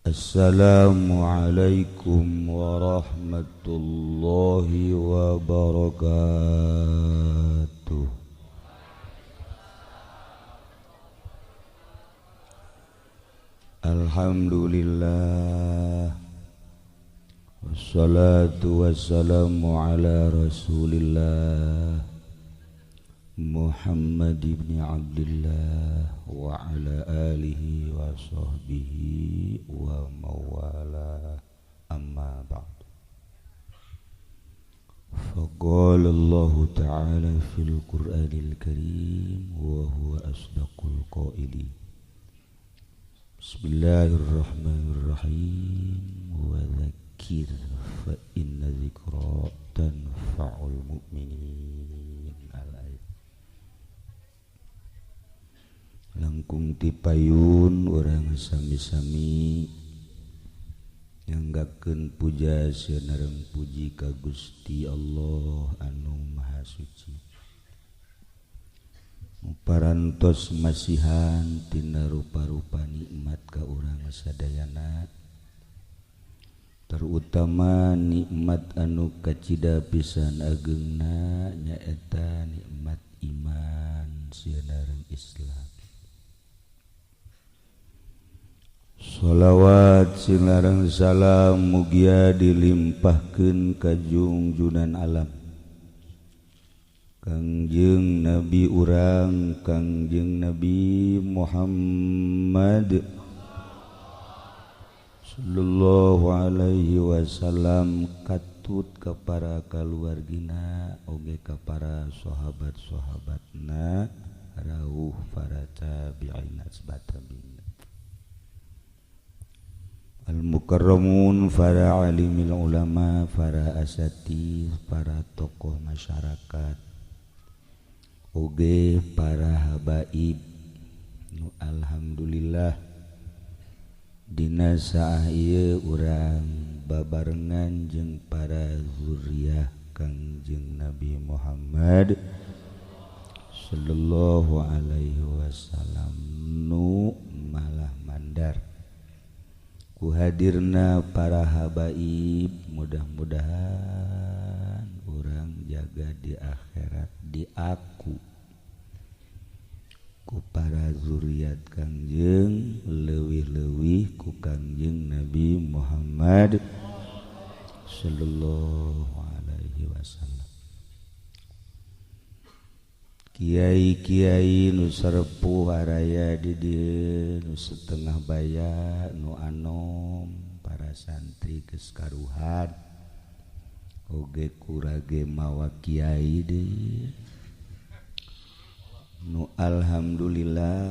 Assalamualaikum warahmatullahi wabarakatuh. Alhamdulillah, wassalatu wassalamu ala rasulillah Muhammad ibn Abdullah wa ala alihi wa sahbihi wa mawala, amma ba'd. Faqala Allah ta'ala fil Qur'anil Karim wa huwa asdaqul qailin. Bismillahirrahmanirrahim. Wa dzakir fa inna dzikra tanfa'ul mu'minin. Langkung tipayun orang sami-sami nyanggakeun puja saenareng puji ka Gusti Allah anu Maha Suci. Parantos masihan tina rupa-rupa nikmat ka urang sadayana, terutama nikmat anu kacida pisan ageungna nyaeta nikmat iman saenareng Islam. Shalawat sinareng salam mugia dilimpahkeun ka junjunan alam Kangjeng Nabi urang Kangjeng Nabi Muhammad sallallahu alaihi wasallam, katut ka para kaluargina oge ka para sahabat-sahabatna rawuh para tabi'in asbatabi'in al-mukarramun, para alimil ulama, para asatidz, para tokoh masyarakat, oge para habaib nu alhamdulillah dina saah ieu urang babarengan jeung para zuriyah Kangjeng Nabi Muhammad sallallahu alaihi wasallam nu malah mandar ku hadirna para habaib. Mudah-mudahan urang jaga di akhirat diaku ku para zuriat Kangjeng, leuwih-leuwih ku Kangjeng Nabi Muhammad sallallahu alaihi wasallam. Kiai-kiai nu sarepuh haraya di dieu, nu setengah baya, nu anom, para santri geus karuhan, oge kurage mawa kiai deui. Nu alhamdulillah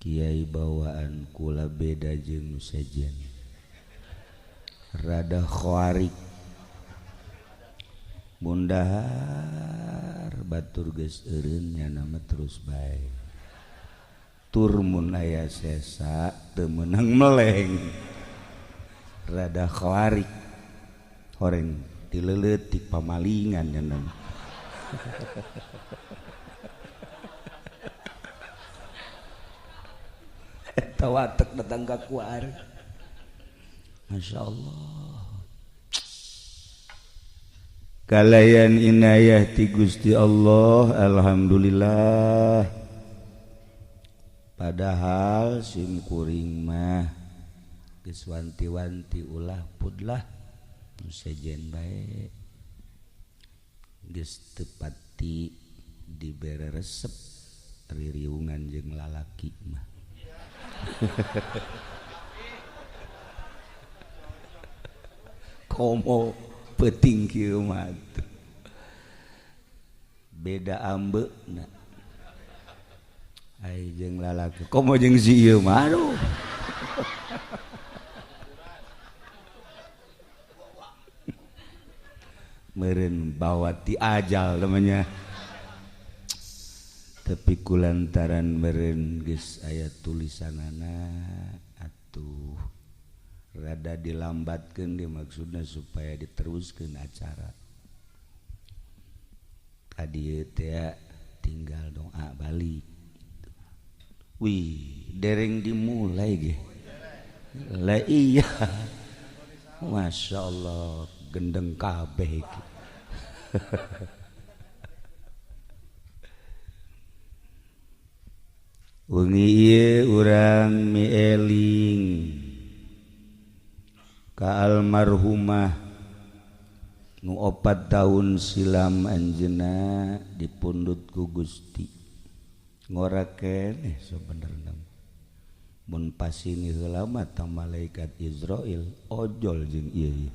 kiai bawaan kula beda jeung nu sejen, rada khawarik. Mundahar batur geus eureun nya nama terus bae. Tur mun aya sesa teu meunang meleng. Rada khawarik. Horeng tileuleut ti pamalingan nya nama. Eta watek datang ka kuari. Masyaallah. Kalayan inayah ti Gusti Allah, alhamdulillah. Padahal sim kuring mah geus wanti-wanti ulah pudlah nu sejen bae geus teu pati dibere resep ririungan jeung lalaki mah. Komo peuting kieu mah beda ambeuna ai jeung lalaki komo jeung si ieu mah aduh. Meureun bawa ti ajal namanya. Tapi kulantaran meureun geus aya tulisanana atuh rada dilambatkeun dia maksudna supaya diteruskeun acara. Kadieu teh tinggal doa balik. Wih, dereng dimulai ge. Lah iya. Masya Allah gendeng kabeh iki. Wengi ieu urang mieling ka almarhumah nu 4 tahun silam anjeunna dipundhut ku Gusti. Ngora keneh sabenerna. Mun pasini heula mah ta malaikat Israil ojol jeung ieu.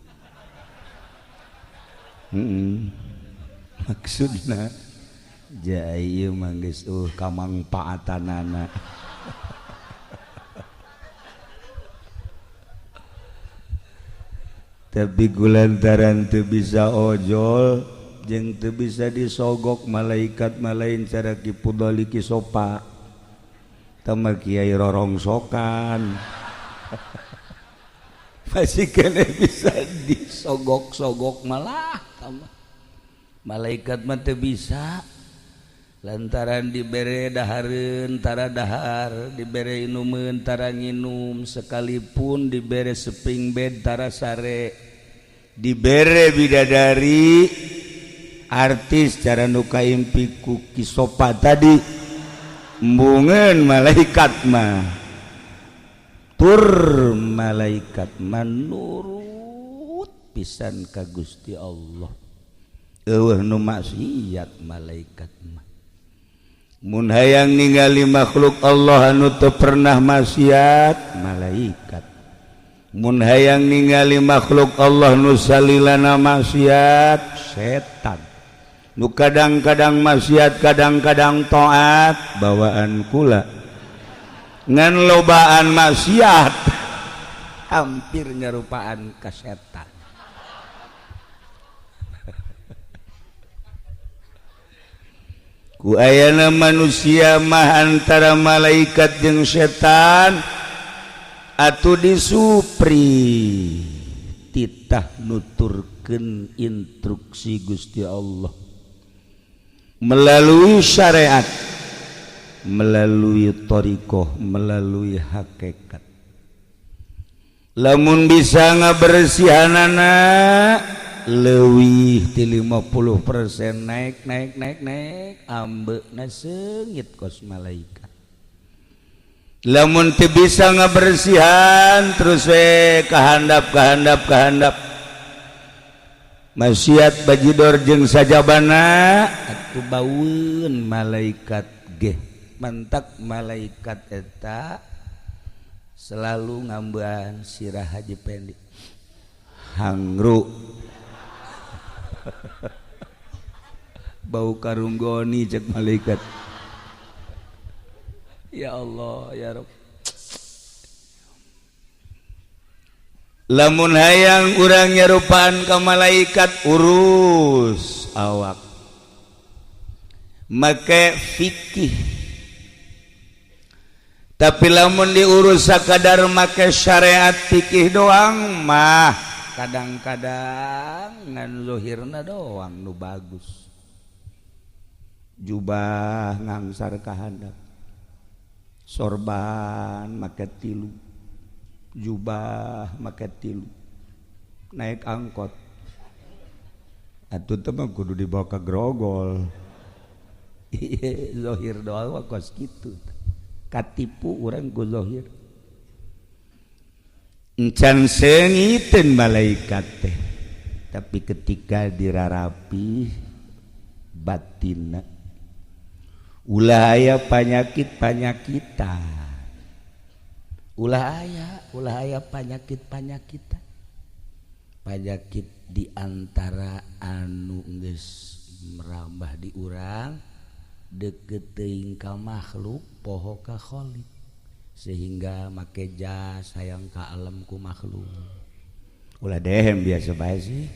Maksudna jai ieu mah geus kamangpaatanana. Tapi kulantaran teu bisa ojol jeung teu bisa disogok malaikat malain cara kipudali kisopa tamah kiai rorongsokan masih kena bisa disogok-sogok malah malaikat mah teu bisa lantaran dibere dahareun tara dahar dibere inumeun tara nginum sekalipun dibere seping bed tara sare dibere bidadari artis cara nu kaimpi ku kisopa tadi embungeun malaikat mah tur malaikat manurut pisan ka Gusti Allah eueuh nu maksiat malaikat mah mun hayang ningali makhluk Allah anu teu pernah maksiat malaikat mun hayang ningali makhluk Allah nu salilana maksiat setan nu kadang-kadang maksiat kadang-kadang taat bawaan kula ngan lobaan maksiat hampir nyarupaan ka setan. Ku ayana manusia mah antara malaikat jeung setan atuh disupri titah nuturkeun instruksi Gusti Allah melalui syariat melalui thariqah melalui hakikat lamun bisa ngabersihanana leuwih ti 50% naik ambeuna seungit kos malaikat lamun teu bisa ngabersihan terus we kahandap maksiat bajidor jeung sajabana atuh baueun malaikat ge mantak malaikat eta selalu ngambean sirah Haji Pendi hangru bau karunggoni cek malaikat. Ya Allah ya Rabb lamun hayang urang nyarupaan ka malaikat urus awak make fikih tapi lamun diurus sakadar make syariat fikih doang mah kadang-kadang ngan zahirna doang nu bagus jubah ngangsar ka handap sorban make 3 jubah make 3 naik angkot atuh teh mah kudu dibawa ka grogol zahir doang mah kos kitu katipu urang ku zahir encan seungiteun malaikat teh tapi ketika dirarapi batinna ulah aya panyakit-panyakitan ulah aya panyakit-panyakitan penyakit diantara anu geus merambah di urang deukeut teuing ka makhluk poho ka khaliq sehingga make jas hayang ka alam ku makhluk ulah dehem biasa bae sih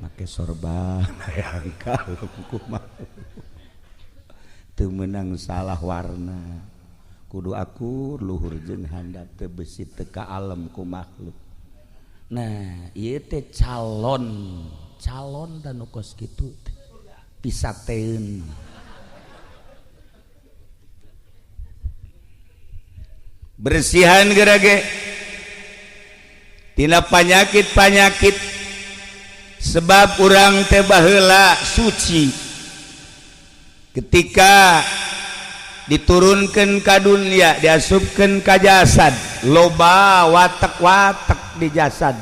make sorban hayang ka alam ku makhluk teu meunang salah warna kudu akur luhur jeung handap teu besi teu ka alam ku makhluk. Nah ieu teh calon dan nu kos kitu pisateun bersihan geura ge tina panyakit-panyakit sebab urang teh baheula suci ketika diturunkan ka dunia diasupkeun ka jasad loba watek-watek di jasad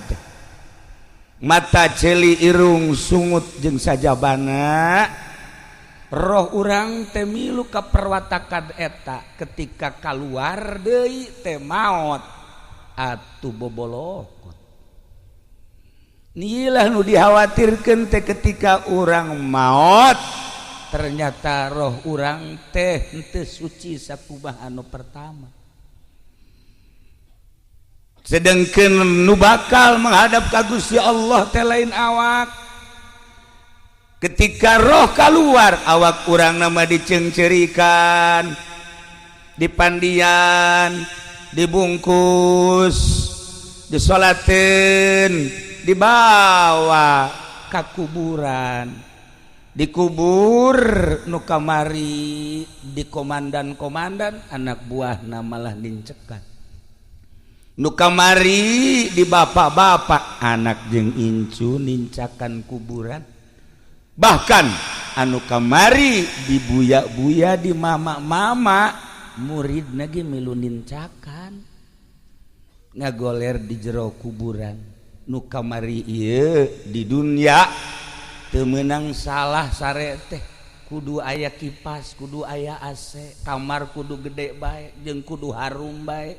mata celi irung sungut jeung sajabana roh urang teh milu ka perwatakan eta ketika kaluar deui teh maot atuh bobolokot nilah nu dikhawatirkeun teh ketika urang maot ternyata roh urang teh henteu suci sakubah anu pertama sedengkeun nu bakal menghadap ka Gusti Allah teh lain awak ketika roh keluar awak urang nama dicengcerikan dipandian dibungkus disolatin dibawa ke kuburan dikubur nu kamari di komandan-komandan anak buah namalah dincekat nu kamari di bapak-bapak anak jeung incu nincakan kuburan bahkan anu kamari di buya-buya di mama-mama murid lagi milu nincakan ngagoler di jero kuburan nu kamari ieu di dunia teu meunang salah sare teh kudu aya kipas kudu aya AC kamar kudu gede bae jeung kudu harum bae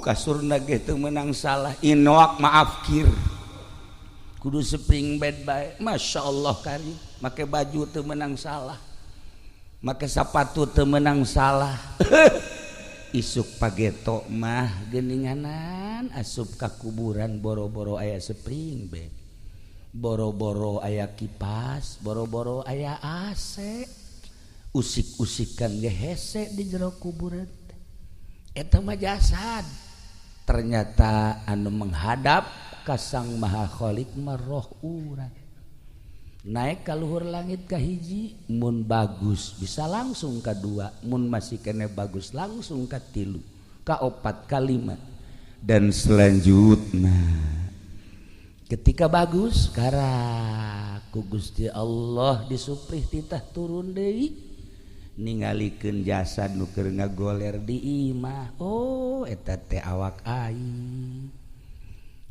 kasurna ge teu meunang salah inoak maafkir kudu spring bed bae Masya Allah kari make baju teu meunang salah make sapatu teu meunang salah isuk pageto mah geuninganan asup ka kuburan boro-boro aya spring bed boro-boro aya kipas boro-boro aya AC usik-usikan ge hese di jero kuburan eta mah jasad ternyata anu menghadap ka Sang Maha Khalik mah roh urang naik ka luhur langit ka hiji mun bagus bisa langsung ka dua mun masih kene bagus langsung ka tilu ka opat ka lima dan selanjutnya ketika bagus kara ku Gusti Allah disuprih titah turun deui ningalikeun jasad nu keur ngagoler di imah oh eta teh awak aing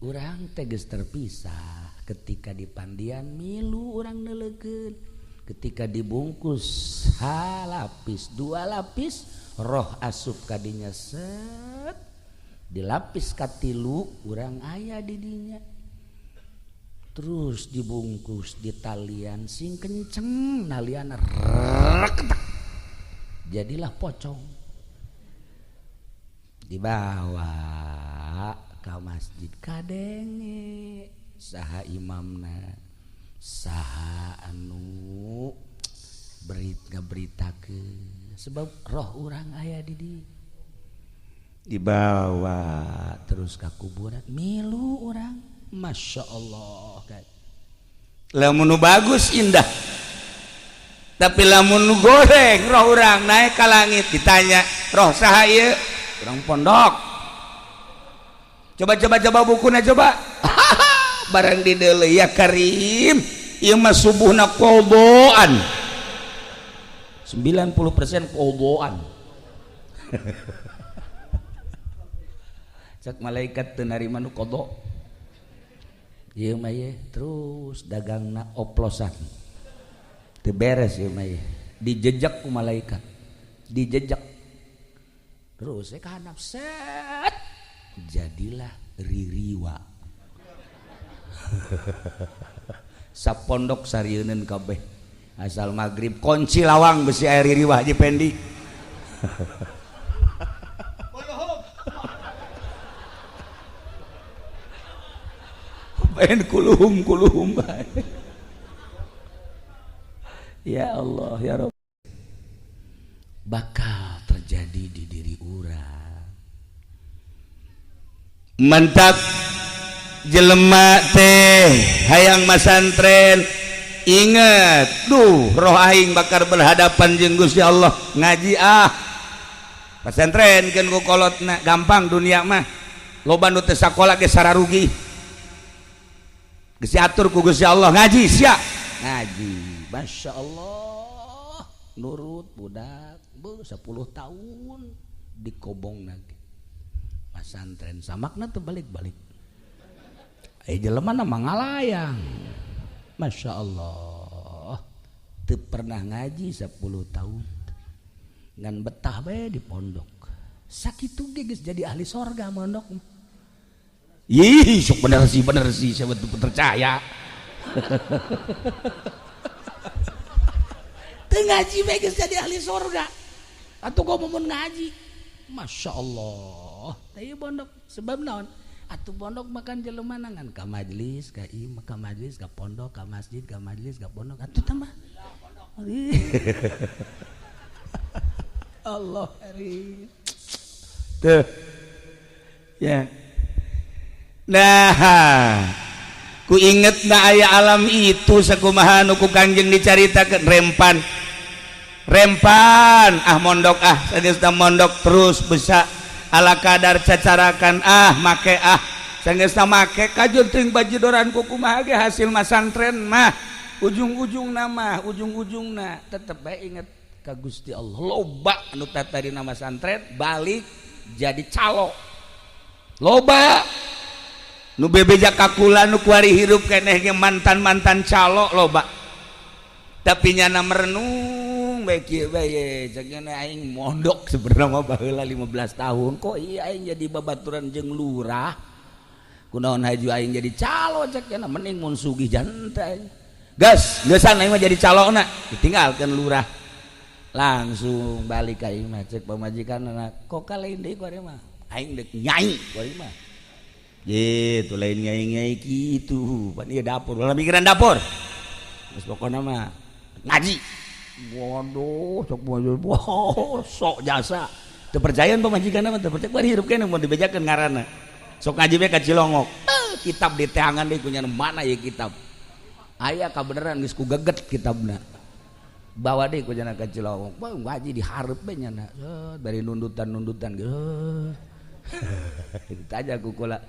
urang teh geus terpisah ketika dipandian milu urang neulekeun ketika dibungkus halapis dua lapis roh asup ka dinya set dilapis ka tilu urang aya di dinya terus dibungkus di talian sing kenceng nalian reketak jadilah pocong dibawa ke masjid kadenge saha imamna saha anu beritakeun sebab roh urang aya di dieu dibawa terus ka kuburan milu urang Masya Allah kan lamun bagus indah tapi lamun goreng roh urang naik ke langit ditanya roh saha ieu urang pondok coba bukunya coba barang di deuleu ya Karim ieu mah subuhna qodaan 90% qodaan cak malaikat teu narima nu qodho ieu mah ye terus dagangna oplosan teu beres ieu mah ye dijejak ku malaikat dijejak terus ka handap set jadilah ririwa sapondok sarieun kabeh asal magrib kunci lawang besi air ririwah Haji Pendi pengen kuluhum ya Allah ya Rabb bakal terjadi di diri urang mantap jelema teh hayang masantren inget roh aing bakal berhadapan jeung Gusti Allah ngaji pasantren keun ku kolotna gampang dunia mah loba nu teu sakola ge sararugi geus diatur ku Gusti Allah ngaji sia ngaji Masya Allah nurut budak 10 tahun dikobong lagi pasantren samakna teu balik-balik jelema na mangalayang Masya Allah teu pernah ngaji 10 tahun ngan betah bae di pondok sakitu ge geus jadi ahli sorga mondok ih sok bener sih saya betul percaya teu ngaji bae geus jadi ahli sorga atuh kok mun ngaji Masya Allah teh pondok sebab naon atuh pondok makan jelema nangan ka majelis ka imam ka majelis ka pondok ka masjid ka majelis ka pondok atuh tambah Allah hari tuh ya nah ku inget na aya alam itu sakumaha nu ku Kangjeng dicaritakeun rempan mondok sageus mondok terus bisa ala kadar cacarakan make sageus make kajul teuing bajidoran ku kumaha ge hasil masantren mah ujung-ujungna tetep bae inget ka Gusti Allah loba anu tadi nama santren balik jadi calo loba nu bebeja kakula nu kuari hirup keneh ge mantan calo loba tapi nyana merenung bae kieu bae cekna aing mondok sebenarnya baheula 15 tahun kok iya aing jadi babaturan jeung lurah kunaon haju aing jadi calo cekna mending mun sugih jantai gas geusan aing mah jadi calona ditinggalkeun lurah langsung balik ka imah cek pamajikanna kok lain deui kuari mah aing deuk nyai kuari mah gitu lain nyai kitu pan ieu dapur ulah mikiran dapur geus pokona mah ngaji waduh sok jasa teu percayaan pamajikanna mah teu percaya bari hirup keneh mun dibejakeun ngaranna sok ngaji bae ka Cilongok kitab di teangan deui kunya mana ye kitab aya kabeneran geus ku geget kitabna bawa deh ku jana ka Cilongok ngaji dihareup bae nyana dari nundutan gitu ditanya ku kula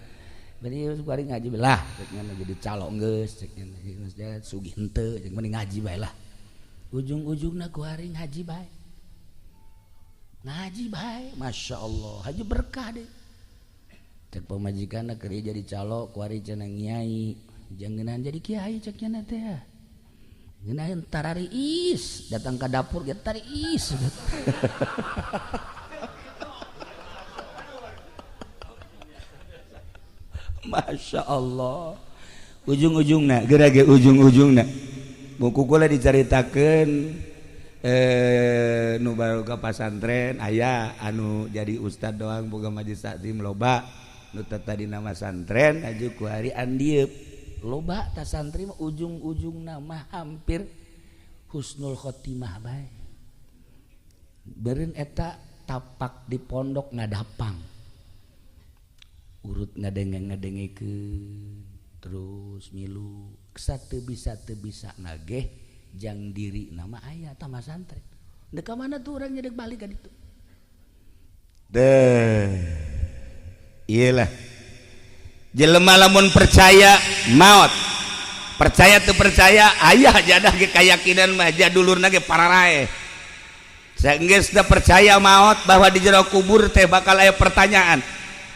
bari kuari ngaji bae lah cek nyana jadi calo geus cek nyana sugih henteu cek mending ngaji bae lah ujung-ujungna kuari ngaji bae Masya Allah haji berkah deh cek pamajikanna keur jadi calo kuari cenah nyai jangan jadi kiai cek nyana teh ngenahin tarariis datang ke dapur get tariis Masya Allah ujung-ujungna gerage ujung-ujungna buku kula dicaritakeun nu baru ka pasantren aya anu jadi ustad doang boga majelis taklim loba nu tadi nama santren aju ku hari andieup loba ta santri mah ujung-ujungna mah hampir husnul khotimah bae beureun eta tapak di pondok ngadapang urut ngadenge-ngadengikeun terus milu teu bisa nageh jang diri nama aya tama santri dek ka mana tuh urang nyedek balik ka ditu iyalah jelema lamun percaya maot percaya teu percaya aya jadah ge kayakinan mah jadulurna ge pararae saenggeus teu percaya maot bahwa di jero kubur teh bakal aya pertanyaan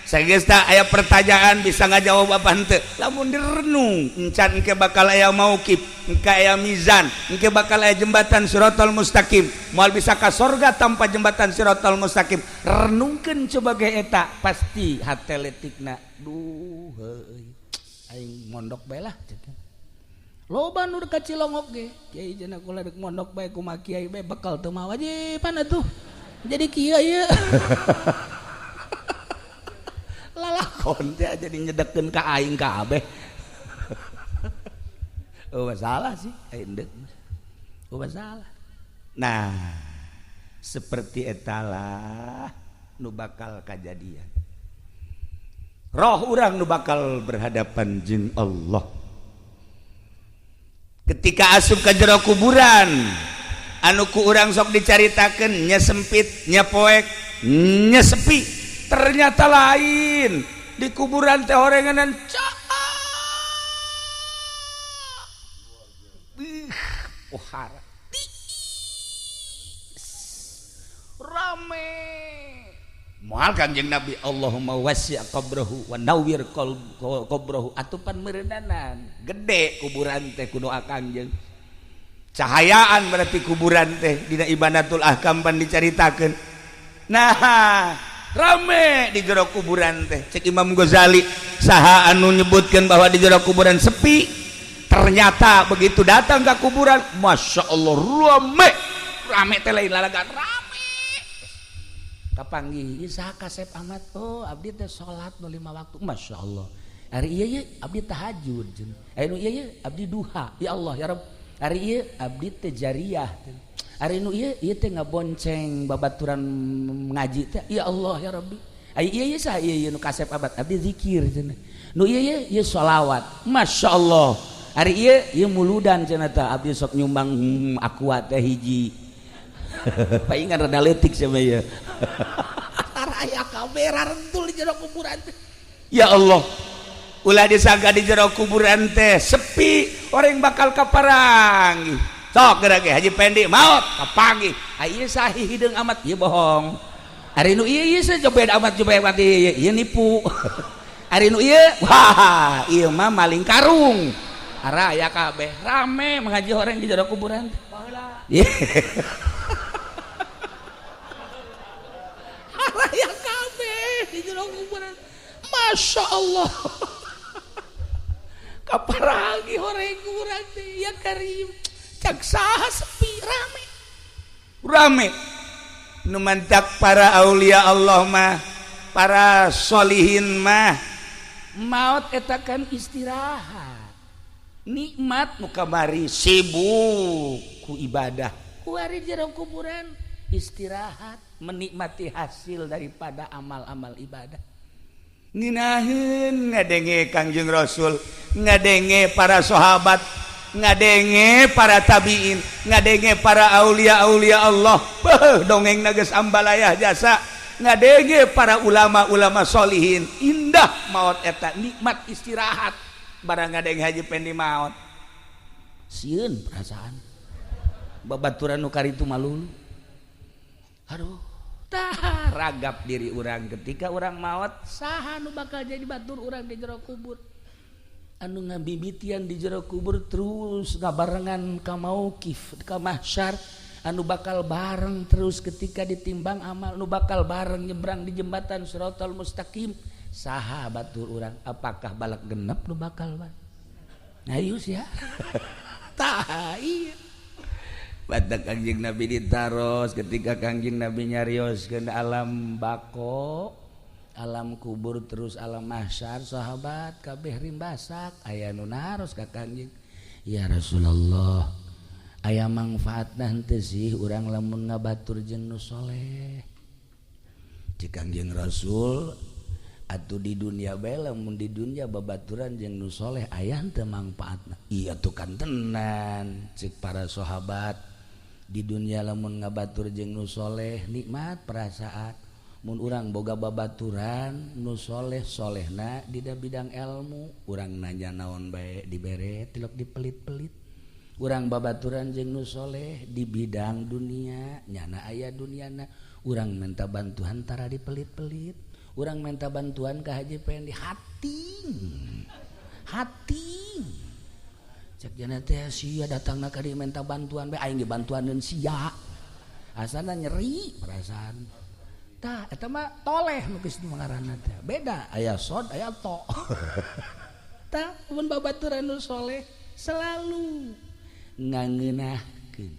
saenggeus teh aya pertanyaan bisa ngajawab apa henteu lamun direnung encan engke bakal aya mauqif engke aya mizan engke bakal aya jembatan siratal mustaqim moal bisa ka sorga tanpa jembatan siratal mustaqim renungkeun coba ge eta pasti hate letikna duh heuy aing mondok bae lah loba nu ka Cilongok ge kiai cenah kula deuk mondok bae kumaha kiai bae bekal teu mah wajiban atuh jadi kiai ieu lalakon teh jadi nyedekeun ka aing kabeh oh masalah sih aing deuk oh masalah nah seperti etalah nu bakal kajadian roh urang nu bakal berhadapan jeung Allah ketika asup ka jero kuburan anu ku urang sok dicaritakeun nya sempit nya poek nya sepi ternyata lain di kuburan teh horenganan pohara rame moal Kanjeng Nabi Allahumma wasi' qabrahu wa nawwir qabrahu atupan meureunanan gede kuburan teh ku doa Kanjeng cahayaan berarti kuburan teh dina Ibanatul Ahkam pan dicaritakeun nah rame di jero kuburan teh cek Imam Ghazali saha anu nyebutkeun bahwa di jero kuburan sepi ternyata begitu datang ke kuburan Masya Allah rame teh lain lalagan rame kapanggih saha kasep amat oh abdi teh salat nu 5 waktu Masya Allah hari ieu abdi tahajud anu ieu abdi duha ya Allah ya Rabb hari ieu abdi teh jariyah hari nu ieu teh ngabonceng babaturan ngaji teh ya Allah ya Rabbi ieu saha ieu nu kasep abad abdi zikir cenah nu ieu sholawat Masya Allah hari ieu muludan cenah teh abdi sok nyumbang aqua teh hiji paingan rada leutik sama ieu aya kabeh rarentul di jero kuburan teh ya Allah ulah disangka di jero kuburan teh sepi orang bakal kaparang sok geura ge Haji Pendi maot kapanggih ieu sahih hideung amat ieu bohong ari nu ieu coba amat coba mati ieu nipu ari nu ieu wah ieu mah maling karung ara aya kabeh rame mengaji orang di jero kuburan baheula ara aya kabeh di jero kuburan Masya Allah kaparangi horeng kuburan teh ya Karim cak saha sepi rame nu mantak para aulia Allah mah para solihin mah maut eta kan istirahat nikmat nu kamari sibuk ku ibadah ku ari jero kuburan istirahat menikmati hasil daripada amal-amal ibadah nginaheun ngadenge Kangjeng Rasul ngadenge para sahabat ngadenge para tabiin ngadenge para aulia-aulia Allah dongeng nages ambalayah jasa ngadenge para ulama-ulama solihin indah maut eta nikmat istirahat barang ngadenge Haji Pendi maut sieun perasaan babaturan nu karitu malulu aduh tah ragap diri urang ketika urang maut saha nu bakal jadi batur urang di jero kubur anu ngabibitian di jero kubur terus ngabarengan ka mauqif ka mahsyar anu bakal bareng terus ketika ditimbang amal nu bakal bareng nyebrang di jembatan Shiratal Mustaqim saha batur urang apakah balak genep nu bakal bareng ngayus ya tah iya badak Kangjeng Nabi ditaros ketika Kangjeng Nabi nyarioskeun alam bako alam kubur terus alam mahsyar sahabat kabeh rimbasak aya nu naros ka Kangjeng ya Rasulullah aya manfaatna henteu sih urang lamun ngabatur jeung nu soleh cik Kangjeng Rasul atuh di dunia bae lamun di dunia babaturan jeung nu soleh aya henteu manfaatna iya tuh kan tenan cik para sahabat di dunia lamun ngabatur jeung nu soleh nikmat perasaan mun urang boga babaturan nu soleh solehna di bidang ilmu urang nanya naon bae dibere tilok dipelit-pelit urang babaturan jeung nu soleh di bidang dunia nyana aya duniana urang minta bantuan tara dipelit-pelit urang minta bantuan ka Haji Pendi hati cek jana teh sia datangna ka dieu minta bantuan bae aing ge bantuaneun sia asana nyeri perasaan tah eta mah toleh nu geus ngaranna teh beda aya sod aya to tah mun babaturan nu soleh selalu ngangeunahkeun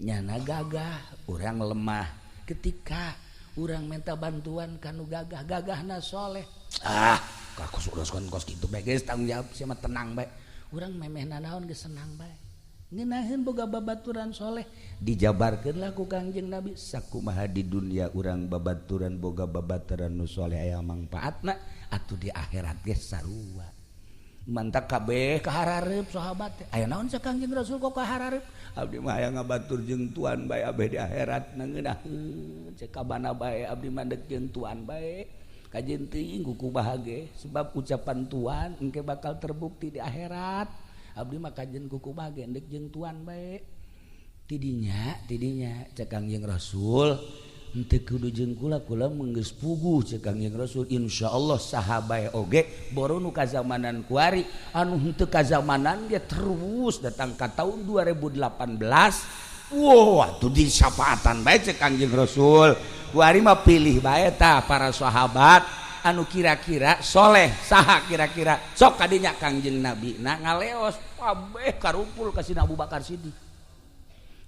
nyana gagah urang lemah ketika urang minta bantuan kanu gagahna soleh kos kitu bae geus tanggung jawab sia mah tenang bae urang memehna naon geus senang bae ngeunaheun boga babaturan soleh dijabarkeun lah ku Kangjeng Nabi sakumaha di dunia urang babaturan boga babaturan nu soleh aya mangpaatna atuh di akhirat ge sarua mantak kabeh kaharareup sahabat teh aya naon sa Kangjeng Rasul kok kaharareup abdi mah aya ngabatur jeung tuan bae abeh di akhirat ngeunaheun cek kabana bae abdi mandeg jeung tuan bae kajen teuing kuku bahagia sebab ucapan Tuhan engke bakal terbukti di akhirat. Abdi mah kajen kuku bahagia endek jeung Tuhan bae. Tidinya cek Kangjeng Rasul henteu kudu jeung kula menggeus puguh cek Kangjeng Rasul insyaallah saha bae oge boro nu kazamanan kuari anu henteu kazamanan dia terus datang ka tahun 2018. Wow, atuh di syafaatan bae cek Kangjeng Rasul. Kuari mah pilih bae tah para sahabat anu kira-kira soleh saha kira-kira sok kadinya Kangjeng Nabi na ngaleos kabeh karumpul ka Sina Abu Bakar Siddiq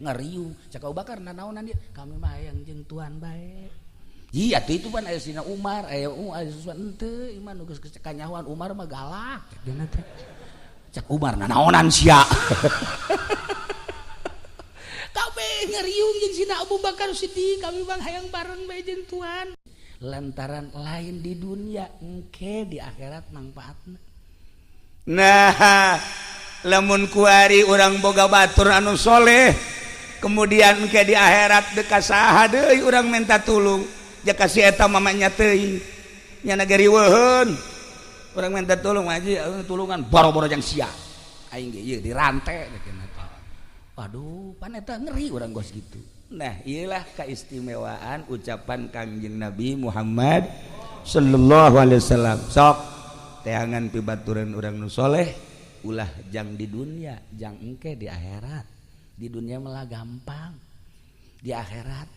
ngariung cak Abu Bakar nanaonan dia kami mah hayang jeung Tuhan bae. Iya tuh itu pan aya Sina Umar aya sesuatu henteu iman nu geus kanyahoan Umar mah galak dina teh cak Umar nanaonan sia kabeh ngariung jeung Sina Abu Bakar Siddiq kami mah hayang bareng bae jeung Tuhan lantaran lain di dunia engke di akhirat manfaatna. Nah lamun kuari urang boga batur anu soleh kemudian engke di akhirat deuk ka saha deui urang minta tulung jaka si eta mamanya teuing nya nagari weuheun urang minta tulung aji tulungan boro-boro jang sia aing ge ieu dirante cenah teh. Waduh pan eta ngeri urang gos gitu. Nah iyalah keistimewaan ucapan Kangjeng Nabi Muhammad sallallahu alaihi wasallam. Sok teangan pibaturan urang nu soleh ulah jang di dunia jang engke di akhirat. Di dunia malah gampang di akhirat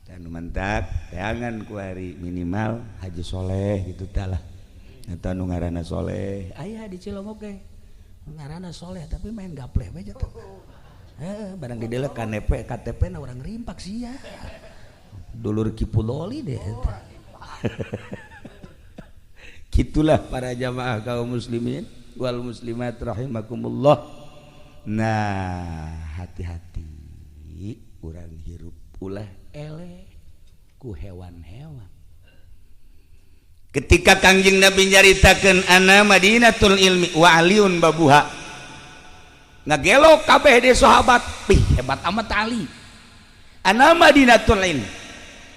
dan mantak teangan kuari minimal haji soleh gitu talah eta nu ngaranna soleh aya di Cilongok ge ngaranna soleh tapi main gapleh bae teh. Barang didelek KTP na orang rimpak sia dulur Kipuloli deh gitulah para jamaah kaum muslimin wal muslimat rahimakumullah. Nah hati-hati urang hirup ulah eleh ku hewan-hewan. Ketika Kangjeng Nabi nyaritakeun ana Madinatul Ilmi wa aliun babuha ngagelo kabeh de sahabat pih hebat amat Ali ana Madinatul Ilmi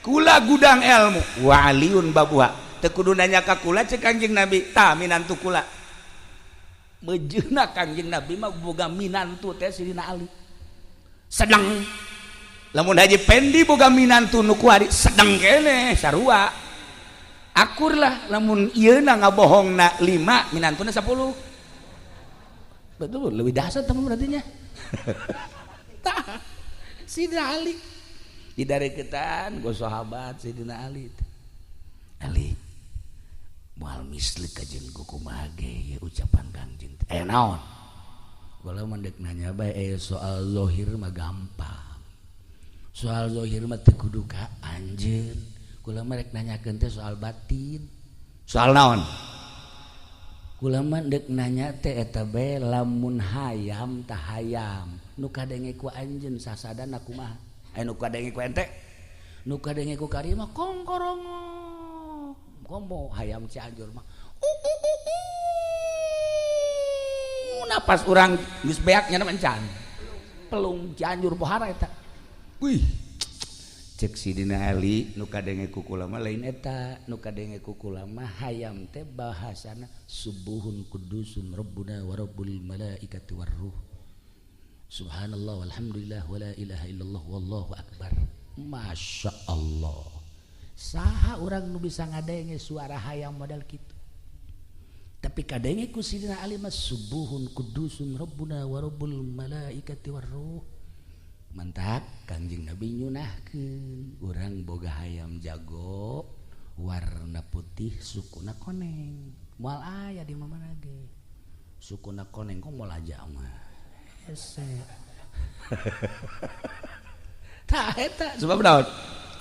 kula gudang ilmu wa aliun babuha teu kudu nanya ka kula cek Kangjeng Nabi tah minantu kula mejeuna Kangjeng Nabi mah boga minantu teh Sidina Ali sedang lamun Haji Pendi boga minantu nu kuari sedang kene sarua akur lah lamun ieuna ngabohongna 5 minantuna 10 betul lebih dasar teman berartinya tah Sidina Ali didareketan go sahabat Sidina Ali moal mislik ka jeung kumaha ge ucapan Kangjeng naon kalau mendek nanya bae soal zahir mah gampang soal zahir mah teu kudu ka anjeun kula mah rek nanyakeun teh soal batin soal naon kula mah dek nanya teh eta bae lamun hayam tah hayam nu kadenge ku anjeun sasadana kumaha nu kadenge ku ente nu kadenge ku kari mah kongkorongo komo hayam Cianjur mah napas urang geus beak nya mencan pelung Cianjur pohara eta wih cek Sidina Ali nu kadenge ku kula mah lain eta nu kadenge ku kula mah hayam teh bahasana subuhun kudusun rabbuna wa rabbul malaikati war ruh subhanallah walhamdulillah wala ilaha illallah wallahu akbar masya Allah saha urang nu bisa ngadenge suara hayam modal kitu tapi kadenge ku Sidina Ali mah subuhun kudusun rabbuna wa rabbul malaikati war ruh mantap Kangjeng Nabi nyunahkeun urang boga hayam jago warna putih sukuna koneng moal aya di mana ge sukuna koneng kok moal aja mah hese tah eta sebab naon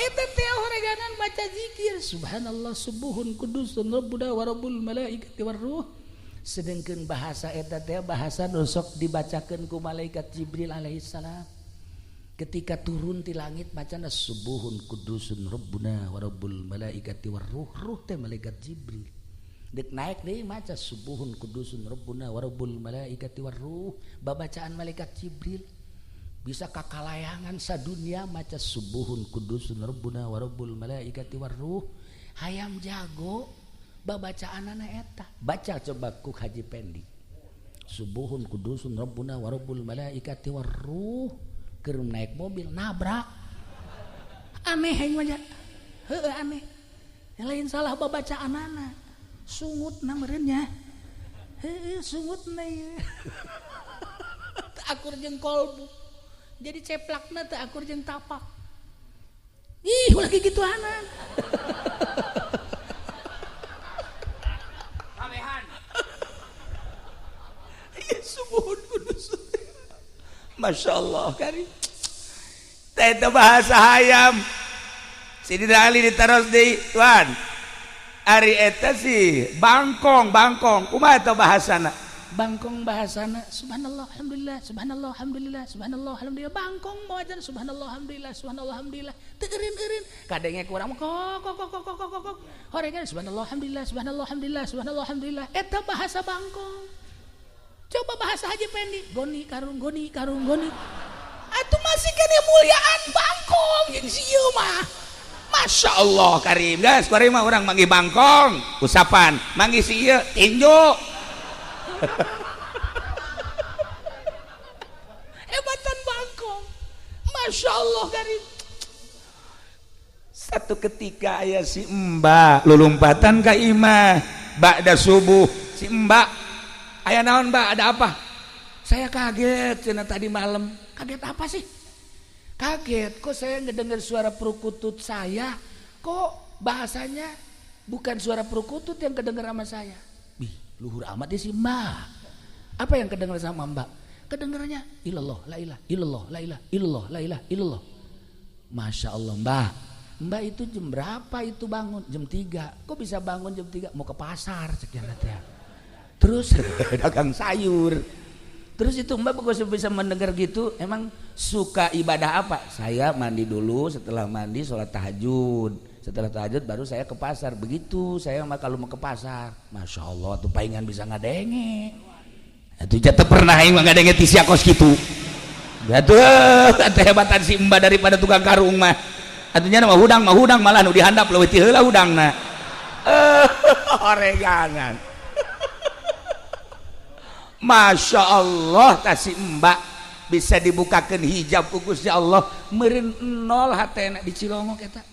eta teh horeganan baca zikir subhanallah subuhun kudusun rabbuna wa rabbul malaikati war ruh sedengkeun bahasa eta teh bahasa nu sok dibacakeun ku malaikat Jibril alaihi salam ketika turun di langit bacana subuhun kudusun rabbuna wa rabbul malaikati war ruh ruh teh malaikat Jibril dek naik deui maca subuhun kudusun rabbuna wa rabbul malaikati war ruh babacaan malaikat Jibril bisa kakalayangan sadunya maca subuhun kudusun rabbuna wa rabbul malaikati war ruh hayam jago babacaan eta baca coba ku Haji Pendi subuhun kudusun rabbuna wa rabbul malaikati warruh keur naik mobil nabrak aneh yang aja heueuh aneh lain salah babacaanana sungut nameureunnya heueuh sungutna ieu teu akur jeung kolbu jadi ceplakna teu akur jeung tapak ih lagi gituanan subuhun kudus Masya Allah kari itu bahasa hayam Sidina Ali ditaros di tuan ari eta sih bangkong kumaha eta bahasana bangkong bahasana subhanallah alhamdulillah subhanallah alhamdulillah subhanallah alhamdulillah bangkong moajan subhanallah alhamdulillah subhanallah alhamdulillah teu eureun kadenge kurang kok horengan subhanallah alhamdulillah subhanallah alhamdulillah subhanallah alhamdulillah eta bahasa bangkong. Coba bahasa Haji Pendi goni karung atuh masih kan muliaan bangkong yang sieu mah Masya Allah karim guys kuari mah orang manggih bangkong usapan manggih sieu tinju hebatan bangkong Masya Allah karim satu ketika aya si Mbak lulumpatan ka imah ba'da subuh si Mbak aya naon Mbak ada apa saya kaget cenah tadi malam kaget apa sih kaget kok saya ngedengar suara perukutut saya kok bahasanya bukan suara perukutut yang kedengar sama saya bih luhur amat dia si Mbak apa yang kedengar sama Mbak kedengarannya ilallah la ilaha illallah la ilaha illallah la ilaha illallah Masya Allah Mbak itu jam berapa itu bangun jam 3 kok bisa bangun jam 3 mau ke pasar sekian teh terus dagang sayur terus itu Mbak kok bisa mendengar gitu emang suka ibadah apa saya mandi dulu setelah mandi sholat tahajud setelah tahajud baru saya ke pasar begitu saya mah kalau mau ke pasar Masya Allah tuh palingan bisa ngadenge itu jatuh pernah yang ngadenge ti sia kos gitu atuh hebatan si Mbak daripada tukang karung mah atunya mah hudang malah nu dihandap leuwih ti heula hudangna oreganan Masya Allah kasih Mbak bisa dibukakan hijab kukusnya Allah meureun nol hatena di Cilongok eta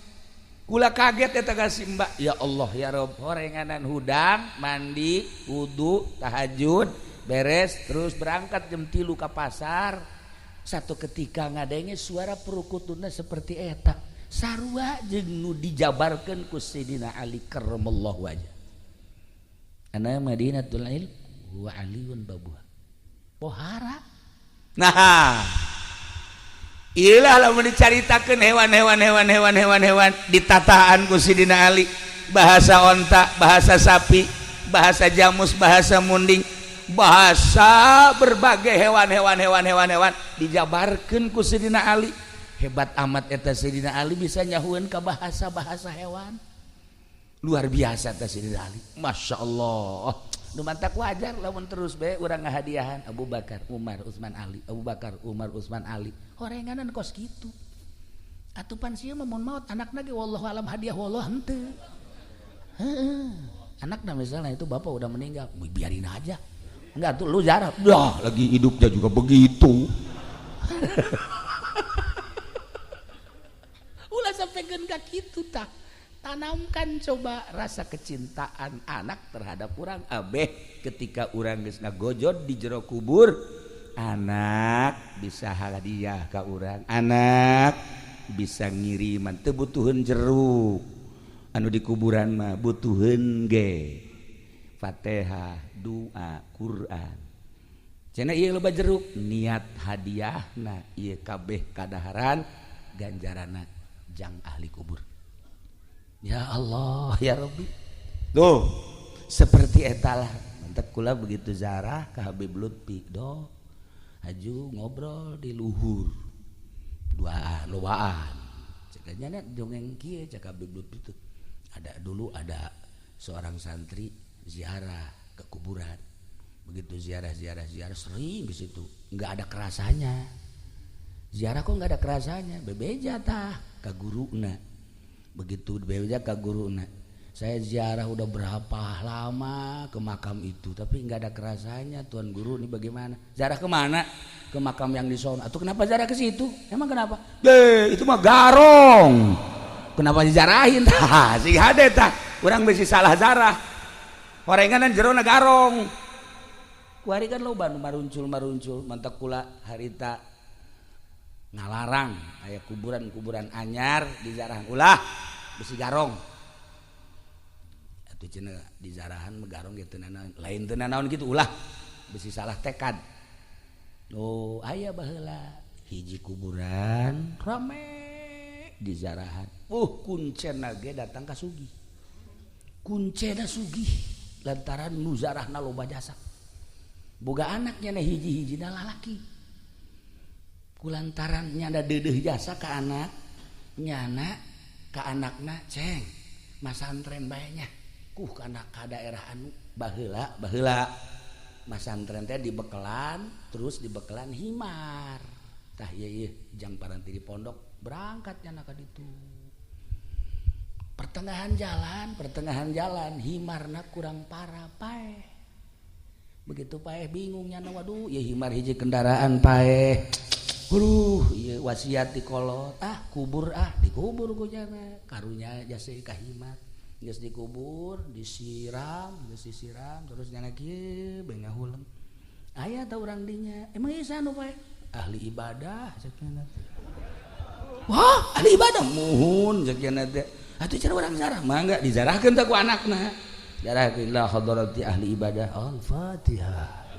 kula kaget eta kasih Mbak ya Allah ya Rob horenganan hudang mandi wudu tahajud beres terus berangkat jam 3 ke pasar satu ketika ngadenge suara perukutuna seperti eta sarua jeung nu dijabarkeun ku Sayyidina Ali karramallahu wajah ana Madinatul Ilm wa aliun babuha pohara nah iyalah lamun dicaritakeun hewan ditataan ku Sidina Ali bahasa onta bahasa sapi bahasa jamus bahasa munding bahasa berbagai hewan dijabarkeun ku Sidina Ali hebat amat eta Sidina Ali bisa nyahueun ka bahasa hewan luar biasa eta Sidina Ali Masya Allah nu mantak wajar lamun terus bae urang ngahadiahan Abu Bakar Umar Utsman Ali Abu Bakar Umar Utsman Ali horenganan kos kitu atupan sieu mah mun maot anakna ge wallahu alam hadiah wallah henteu heeh anakna misalnya itu bapak udah meninggal biarin aja enggak tuh lu jarah dah lagi hidupnya juga begitu ulah sampaikeun ka kitu tah tanamkan coba rasa kecintaan anak terhadap orang abeh ketika orang geus ngagojod di jero kubur anak bisa hadiah ka urang anak bisa ngiriman teu butuheun jeruk anu di kuburan mah butuheun ge Fatihah doa Quran cenah ieu loba jeruk niat hadiahna ieu kabeh kadaharan ganjaranna jang ahli kubur. Ya Allah ya Rabbi tuh seperti etalah mantep kula begitu zarah ke Habib Lutfi do haju ngobrol di luhur duaan cekanya dongeng kieu cek Habib Lutfi itu ada seorang santri ziarah ke kuburan begitu ziarah sering di situ nggak ada kerasanya ziarah kok nggak ada kerasanya bebeja tah ka guruna begitu bebeja ka guruna Saya ziarah udah berapa lama ke makam itu, tapi nggak ada kerasanya. Tuan Guru, ini bagaimana? Ziarah kemana? Ke makam yang di sono. Atau kenapa ziarah ke situ? Emang kenapa? Itu mah garong. Kenapa dijarahin? Tah, si hade tah. Urang besi salah zarah. Horenganan jerona garong. Kuari kan loba nu maruncul mantak kula harita ngalarang aya kuburan anyar di zarahan ulah besi garong. Atuh cenah di zarahan garong gitu lain teu naon gitu ulah besi salah tekad. Oh, aya baheula hiji kuburan rame di zarahan. Kuncena ge datang ka sugih. Kuncena sugih lantaran nu zarahna loba jasa. Boga anaknya na hiji-hiji na lalaki. Kulantaran nyana deudeuh jasa ka anak, nyana ka anakna ceng masantren bae nya. Kana ka daerah anu baheula masantren teh dibekelan, terus dibekelan himar. Tah ieu jang paranti di pondok berangkat nyana ka ditu. Pertengahan jalan himarna kurang parah paeh. Begitu paeh bingung nyana waduh ieu himar hiji kendaraan paeh. Ieu wasiat dikolot kubur dikubur ku nyana karunya jasa ka himar. Geus dikubur, disiram terus nyana kieu bae ngahulang. Aya tah urang dinya. Emang ieu sanu paeh? Ahli ibadah sakana. Wah, ahli ibadah muhun sakana teh. Atuh cenah urang zarah mangga dizarahkeun teh ku anakna. Zarahkeun ila hadrati ahli ibadah. Al-Fatihah.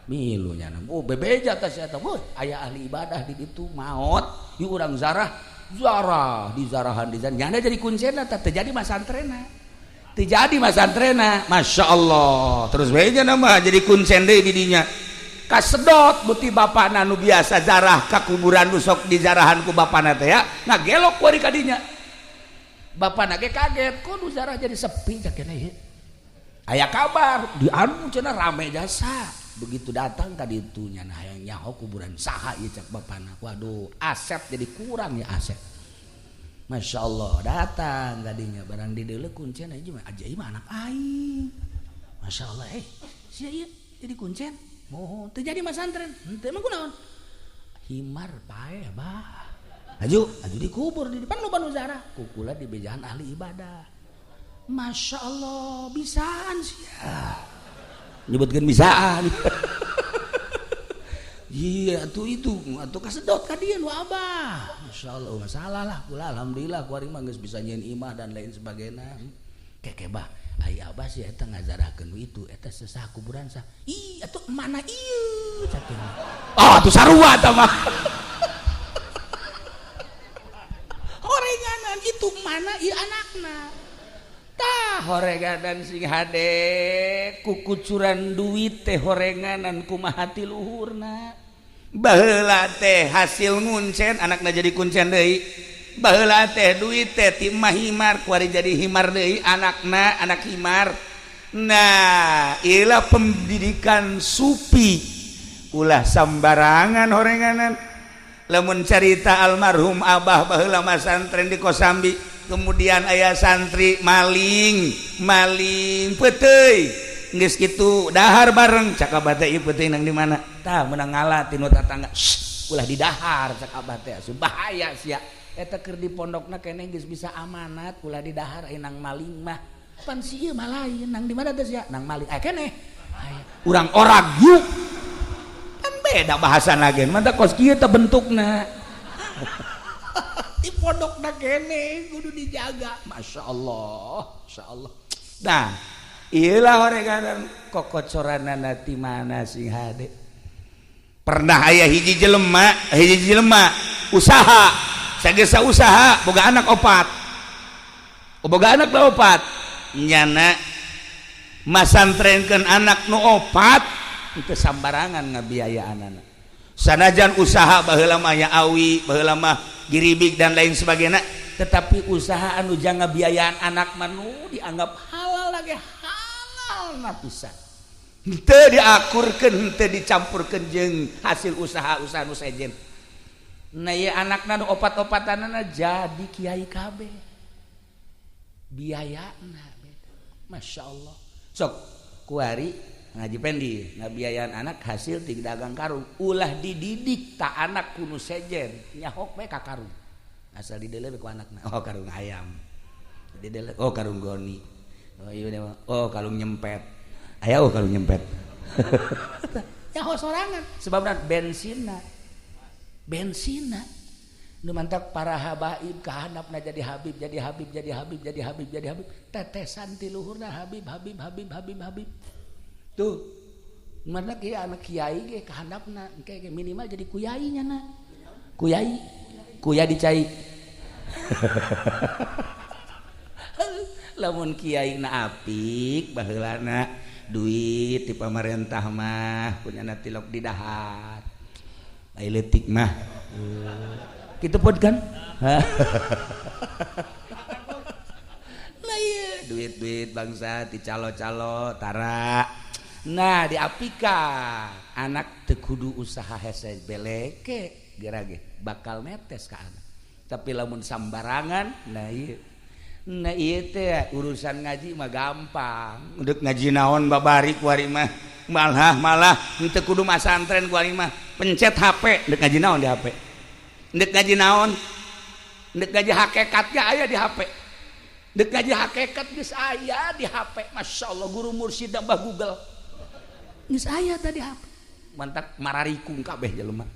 Milu nyana. Bebeja tah sia teh. Aya ahli ibadah di ditu maot, ieu urang zarah di zarahan nyana jadi kuncena teh jadi masantrena. Teu jadi masantrena. Masyaallah. Terus bae nama jadi kuncen deui di dinya. Kasedot beuti bapana nu biasa zarah ka kuburan nu sok di zarahan ku bapana teh ya. Ngagelok kuari ka dinya. Bapana ge kaget, kok nu zarah jadi sepi sakena ieu. Aya kabar di anu cenah rame jasa. Begitu datang ka ditu nya hayang nyaho kuburan saha ieu cak bapana. Waduh, asep jadi kurang ya asep. Masyaallah datang gadinya barang dideuleuh kuncen aja mah anak aing. Masyaallah sia ieu jadi kuncen. Mohon teu jadi masantren. Henteu emang kunaon? Himar paeh bah. Aju dikubur di depan loba nu zarah. Kukula di bejahan ahli ibadah. Masya Allah bisaan sia. Nyebutkeun bisaan. Iya atuh kasedot ka dieu nu abah. Masyaallah masalah lah kula alhamdulillah kuari mah geus bisa nyieun imah dan lain sebagainya. Keke bah ai abah sih eta ngazarahkeun itu eta sesah kuburan sah. Ih atuh mana ieu cakeun. Atuh sarua tah mah. Horenganan itu mana ieu anakna. Tah horenganan sing hade kukucuran duit teh horenganan kumaha ti luhurna. Baheula teh hasil nguncen anakna jadi kuncen deui. Baheula teh duit teh ti imah himar kuari jadi himar deui anakna anak himar. Nah, ieu pendidikan supi ulah sambarangan horenganan. Lamun carita almarhum abah baheula masantren di Kosambi, kemudian aya santri maling peuteuy geus kitu dahar bareng cak abah teh ieu peuteuy nang di mana tah meunang ngalah tinu tatangga ulah di dahar cak abah teh asuh bahaya sia eta keur di pondokna keneh geus bisa amanat ulah di dahar aya nang maling mah pan si ieu mah lain nang di mana teh sia nang maling keneh urang orag yuk beda bahasa nagen mantap kos kieu teh bentukna di pondokna kene kudu dijaga masyaallah nah ieulah horenganan kokocoranana ti mana sing hade pernah aya hiji jelema usaha sagesa usaha boga anak opat nyana masantrenkeun anak nu opat itu sambarangan ngabiayaanana sanajan usaha baheula mah ya awi baheula mah giribig dan lain sebagainya tetapi usaha anu jang ngabiayaan anak manu dianggap halal lagi halal na pisan henteu diakurkeun henteu dicampurkeun jeung hasil usaha nu sejen nah ieu anakna nu opat-opatanana jadi kiai kabeh biayana beda. Masya Allah sok kuari ngaji pendi ngabiayaan anak hasil di dagang karung ulah dididik tak anak kuno sejen nyahok we ka karung asal dideleh ku anakna oh karung ayam dideleh oh karung goni oh iya oh karung nyempet aya oh karung nyempet nyaho sorangan sebabna bensina nu mantak para habaib kahandapna jadi habib tetesan ti luhurna habib tuh mana kieu anak kiai ge kahandapna engke minimal jadi kuyai nya na kuya dicai lamun kiai na apik baheulana duit di pamarentah mah punya tilok di dahat ai leutik mah kitu pod kan lah ieu duit bangsa ti calo-calo tara nah diapika anak teu kudu usaha hese beleke gerage bakal netes ka anak tapi lamun sambarangan nah ieu teh urusan ngaji mah gampang deuk ngaji naon babari kuari mah malah teu kudu masantren kuari mah pencet HP deuk ngaji naon di HP deuk ngaji naon deuk ngaji hakikat ge aya di HP deuk ngaji hakikat geus aya di HP masyaallah guru mursyid Mbah Google geus aya tadi HP mantak mararikung kabeh jelema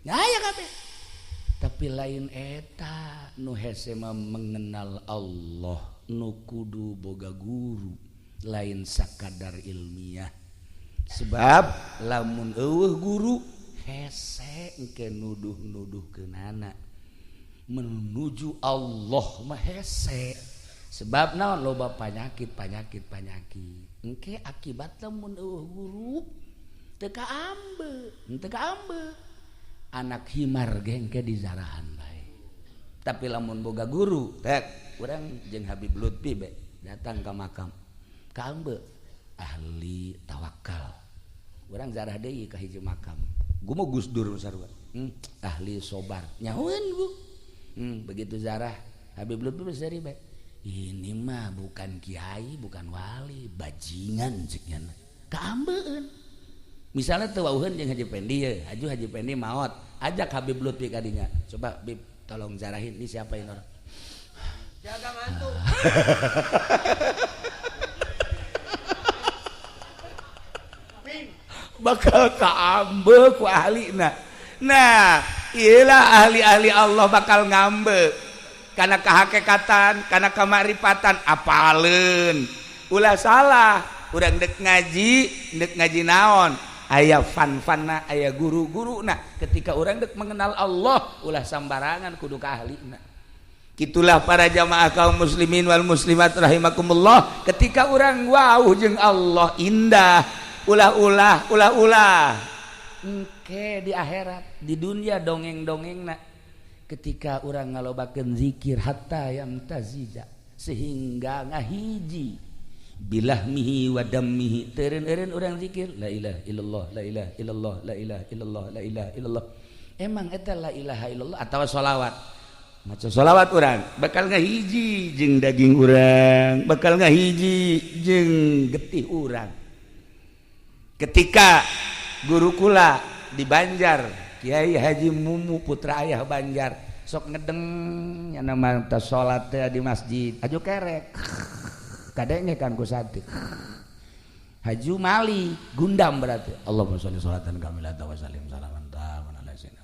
aya kabeh tapi lain eta nu hese mah mengenal Allah nu kudu boga guru lain sakadar ilmiah sebab lamun eueuh guru hese engke nuduh-nuduhkeunana menuju Allah mah hese sebab naon loba penyakit engke akibat lamun eueuh guru teu kaambe anak himar ge engke dizarahan bae tapi lamun boga guru tek urang jeung Habib Lutfi be datang ka makam kaambe ahli tawakal urang zarah deui ka hiji makam gumo Gus Dur sarua ahli sobar nyahoeun ku begitu zarah Habib Lutfi besari bae ini mah bukan kiai bukan wali bajingan ceuk nya kaambeun misalnya teu wauheun jeung Haji Pendi ye Haji Pendi maot ajak Habib Lutfi ka dinya coba Bib tolong zarahin ini siapa ini orang jaga mantu bakal kaambe ku ahlina nah iyalah ahli-ahli Allah bakal ngambe kana kahakikatan kana kamarifatan apaleun ulah salah urang dek ngaji naon aya fan-fanna aya guru-guruna ketika urang dek mengenal Allah ulah sambarangan kudu ka ahlina kitulah para jamaah kaum muslimin wal muslimat rahimakumullah ketika urang wauh jeung Allah indah ulah engke di akhirat di dunia dongeng-dongengna ketika urang ngalobakeun zikir hatta yamtazija sehingga ngahiji bilahmihi wa dammihi teureun-eureun urang zikir la ilaha illallah la ilaha illallah la ilaha illallah la ilaha illallah emang eta la ilaha illallah atawa sholawat maca sholawat urang bakal ngahiji jeung daging urang bakal ngahiji jeung getih urang ketika guru kula di Banjar Kiai Haji Mumu putra ayah Banjar sok ngedeng nya nama tas salat teh di masjid aju kerek kadenge kan ku satik haju mali gundam berarti Allahumma sholli sholatan kamilatan wa sallim salaman ta'ala ala sayyidina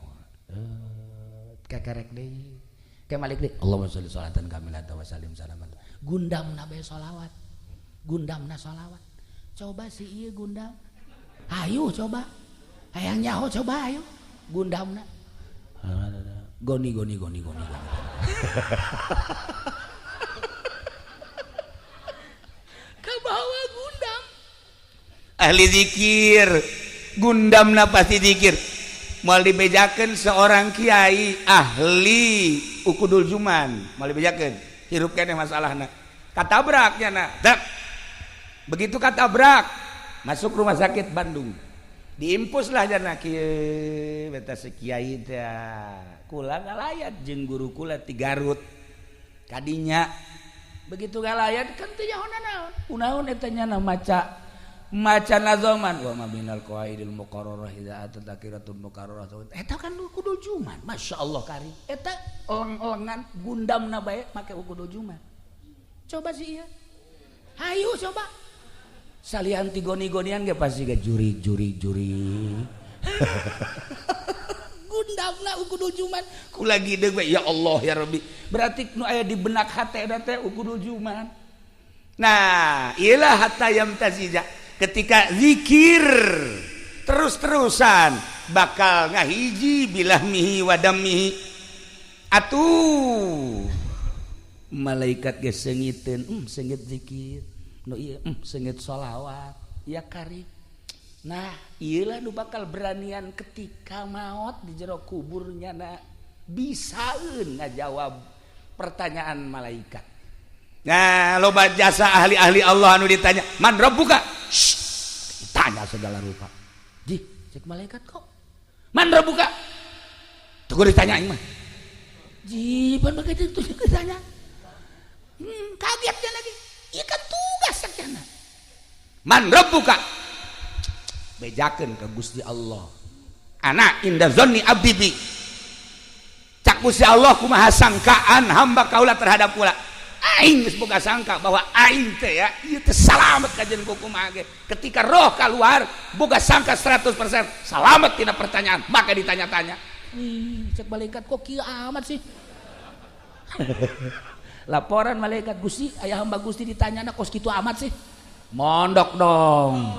kekerek deui ke malik deui Allahumma sholli sholatan kamilatan wa sallim salaman gundamna bae sholawat gundamna sholawat coba si ieu gundam ayo coba hayang nyaho coba ayo gundamna goni kabawa gundam ahli zikir gundamna pasti zikir moal dibejakeun seorang kiai ahli ukudul juman moal dibejakeun hirup keneh masalahna katabrak nya na dak begitu katabrak masuk rumah sakit Bandung diimpus lah jana kieu beta si kiai teh kula ngalayat jeung guru kula ti Garut kadinya begitu galayan kan teu nyaho naon kunaon eta nya maca nazoman wa ma minal qawaidil muqarrarah idza atadzakiratun muqarrarah eta kan kudu juman masyaallah karim eta lengan gundamna bae make kudu juman coba sih ya hayu coba salian tigoni-gonian ge pasti ge juri gundamna kudu juman kula gideug we ya Allah ya Rabbi berarti nu aya di benak hate eta teh kudu juman nah iyalah hatta yamtazija ketika zikir terus-terusan bakal ngahiji bilahmihi wadamihi atuh malaikat ge seungiteun seungit zikir nu ieu seungit sholawat ya kari nah iyalah nu bakal beranian ketika maot di jero kuburnya bisaeun ngajawab pertanyaan malaikat. Nah loba jasa ahli-ahli Allah anu ditanya man rabbuka ditanya segala rupa ji cek malaikat kok man rabbuka tuh ditanya mah ji pan begitu tuh ditanya kagetnya lagi iya kan tugas sakjana man rabbuka bejakeun ka Gusti Allah ana inda zonni abdi bi cak Gusti Allah kumaha sangkaan hamba kaula terhadap kula aing geus boga sangka bahwa aing teh ya ieu teh salamet kajen ku kumaha ge ketika roh keluar boga sangka 100% salamet tina pertanyaan maka ditanya-tanya cek malaikat kok kieu amat sih laporan malaikat Gusti aya hamba Gusti ditanyana kos kitu amat sih mondok dong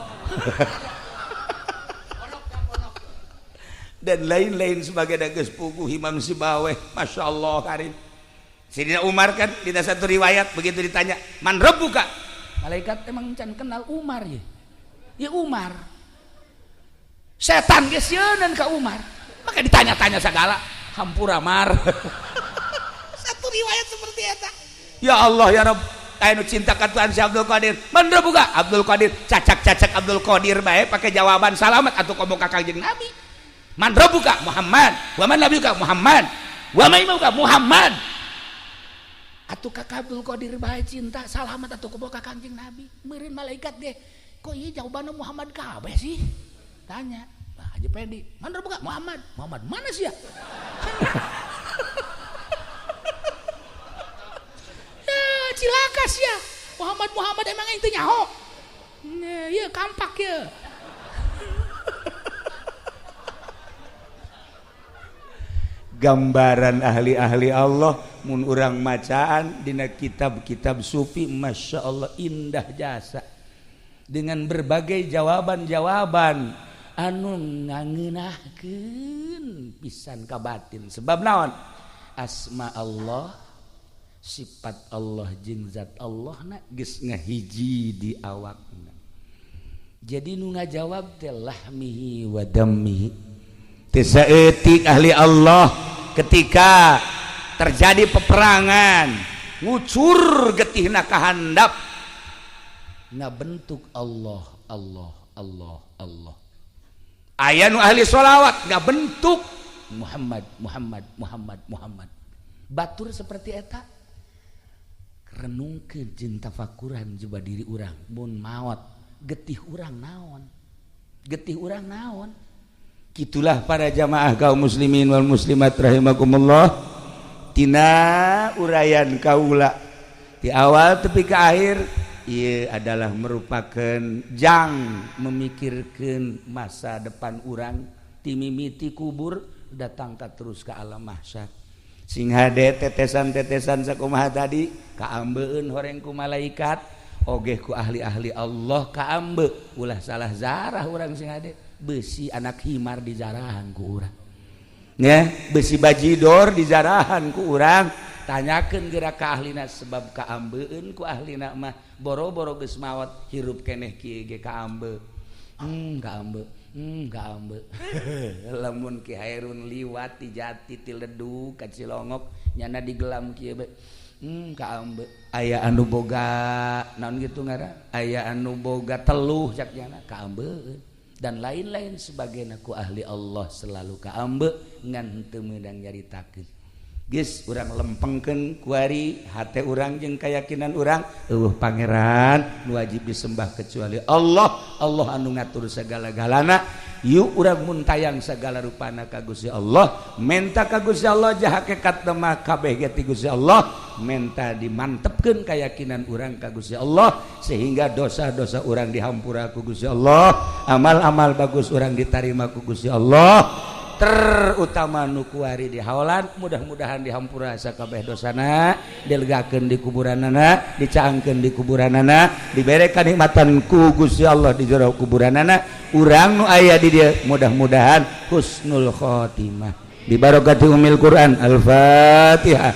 dan lain-lain sebagai dages puguh Imam Sibaweh Masya Allah karim Sayyidina Umar kan di satu riwayat begitu ditanya man rabbuka malaikat emang can kenal Umar ya Umar setan geus yeuneuan ka Umar maka ditanya-tanya segala hampura mar satu riwayat seperti eta ya Allah ya Rabb aya nu cinta ka Tuhan si Abdul Qadir man rabbuka Abdul Qadir cacak Abdul Qadir bae pakai jawaban salamet atuh komo ka Kangjeng Nabi man rabbuka Muhammad wa man nabiyuka Muhammad wa ma imamuka Muhammad atuh ka Abdul Qadir bae cinta salamet atuh komo ka Kangjeng Nabi meureun malaikat deh kok ieu jawabanna Muhammad kabeh sih tanya Haji Pendi man rabbuka Muhammad mana sih ya cilakas ya Muhammad emang itu nyaho iya kampak ya gambaran ahli-ahli Allah mun urang macaan dina kitab-kitab sufi Masya Allah indah jasa dengan berbagai jawaban-jawaban anu ngangeunahkeun pisan ka batin sebab naon asma Allah sifat Allah jeung zat Allah na geus ngahiji di awakna jadi nu ngajawab teh lahmihi wa dammihi teu saeutik ahli Allah ketika terjadi peperangan ngucur getihna ka handap na bentuk Allah aya nu ahli sholawat na bentuk Muhammad batur seperti eta renungkeun jeung tafakuran coba diri urang mun maot getih urang naon kitulah para jamaah kaum muslimin wal muslimat rahimakumullah tina urayan kaula di awal tepi ke akhir ieu adalah merupakan jang memikirkeun masa depan urang ti mimiti kubur datang ka terus ka alam mahsyar sing hade tetesan-tetesan sakumaha tadi kaambeun horeng ku malaikat oge ku ahli-ahli Allah kaambe ulah salah zarah urang sing hade besi anak himar di jarahan ku urang nya besi bajidor di jarahan ku urang tanyakeun geura ka ahlina sebab kaambeun ku ahlina mah boro-boro geus maot hirup keneh kieu ge kaambe lamun Ki Hairun liwat ti Jati ti Ledug ka Cilongok nyana digelam kieu be kaambe aya anu boga naon kitu ngaran aya anu boga teluh cak nyana kaambeun dan lain-lain sebagainya ku ahli Allah selalu kaambe ngan henteu meudang nyaritakeun geus urang lempengkeun kuari hate urang jeung keyakinan urang pangeran nu wajib disembah kecuali Allah. Allah anu ngatur sagala-galana. Yuk urang muntayang segala rupana ka Gusti Allah, menta ka Gusti Allah jah hakikat mah kabeh ge ti Gusti Allah, menta dimantepkeun keyakinan urang ka Gusti Allah sehingga dosa-dosa urang dihampura ku Gusti Allah, amal-amal bagus urang ditarima ku Gusti Allah, terutama nu kuari di haolan mudah-mudahan dihampura sakabeh dosana, dilegakeun di kuburanana, dicaangkeun di kuburanana, dibere kanikmatan ku Gusti Allah di jero kuburanana. Urang nu aya di dia mudah-mudahan husnul khotimah bi barakati umil Quran. Al-Fatihah.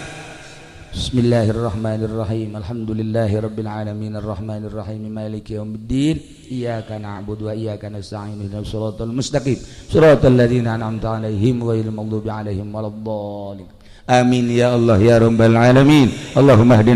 Bismillahirrahmanirrahim. Alhamdulillahirabbil alamin arrahmanir rahim maliki yaumiddin iyyaka na'budu wa iyyaka nasta'in ihdinas siratal mustaqim siratal ladzina an'amta 'alaihim ghairil maghdubi 'alaihim waladdallin. Amin ya Allah ya rabbal alamin. Allahumma